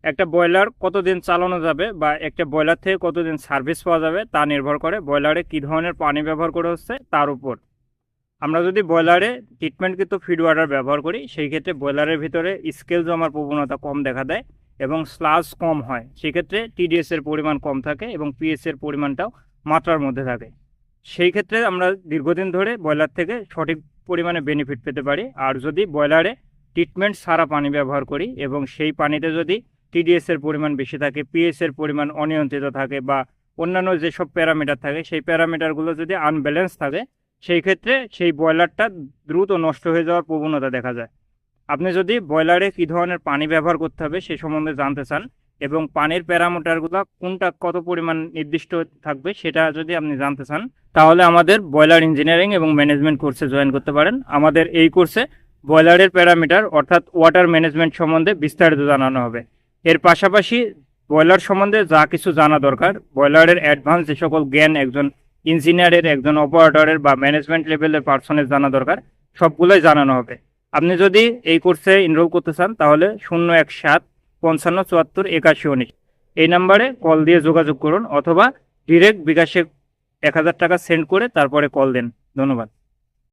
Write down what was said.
একটা ব্রয়লার কতদিন চালানো যাবে বা একটা ব্রয়লার থেকে কতদিন সার্ভিস পাওয়া যাবে তা নির্ভর করে ব্রয়লারে কী ধরনের পানি ব্যবহার করা হচ্ছে তার উপর। আমরা যদি ব্রয়লারে ট্রিটমেন্টকৃত ফিড ওয়াটার ব্যবহার করি সেই ক্ষেত্রে ব্রয়লারের ভিতরে স্কেল জমার প্রবণতা কম দেখা দেয় এবং স্লাজ কম হয়, সেক্ষেত্রে টিডিএসের পরিমাণ কম থাকে এবং পিএসের পরিমাণটাও মাত্রার মধ্যে থাকে। সেই ক্ষেত্রে আমরা দীর্ঘদিন ধরে ব্রয়লার থেকে সঠিক পরিমাণে বেনিফিট পেতে পারি। আর যদি ব্রয়লারে ট্রিটমেন্ট ছাড়া পানি ব্যবহার করি এবং সেই পানিতে যদি টিডিএসের পরিমাণ বেশি থাকে, পিএসের পরিমাণ অনিয়ন্ত্রিত থাকে বা অন্যান্য যেসব প্যারামিটার থাকে সেই প্যারামিটারগুলো যদি আনব্যালেন্স থাকে, সেই ক্ষেত্রে সেই ব্রয়লারটা দ্রুত নষ্ট হয়ে যাওয়ার প্রবণতা দেখা যায়। আপনি যদি ব্রয়লারে কী ধরনের পানি ব্যবহার করতে হবে সে সম্বন্ধে জানতে চান এবং পানির প্যারামিটারগুলো কোনটা কত পরিমাণ নির্দিষ্ট থাকবে সেটা যদি আপনি জানতে চান, তাহলে আমাদের ব্রয়লার ইঞ্জিনিয়ারিং এবং ম্যানেজমেন্ট কোর্সে জয়েন করতে পারেন। আমাদের এই কোর্সে ব্রয়লারের প্যারামিটার অর্থাৎ ওয়াটার ম্যানেজমেন্ট সম্বন্ধে বিস্তারিত জানানো হবে। এর পাশাপাশি ব্রয়লার সম্বন্ধে যা কিছু জানা দরকার, ব্রয়লারের অ্যাডভান্স যে সকল জ্ঞান একজন ইঞ্জিনিয়ারের, একজন অপারেটরের বা ম্যানেজমেন্ট লেভেলের পার্সনের জানা দরকার, সবগুলোই জানানো হবে। আপনি যদি এই কোর্সে এনরোল করতে চান তাহলে 017 55 74 81 19 এই নাম্বারে কল দিয়ে যোগাযোগ করুন অথবা ডিরেক্ট বিকাশে 1000 টাকা সেন্ড করে তারপরে কল দেন। ধন্যবাদ।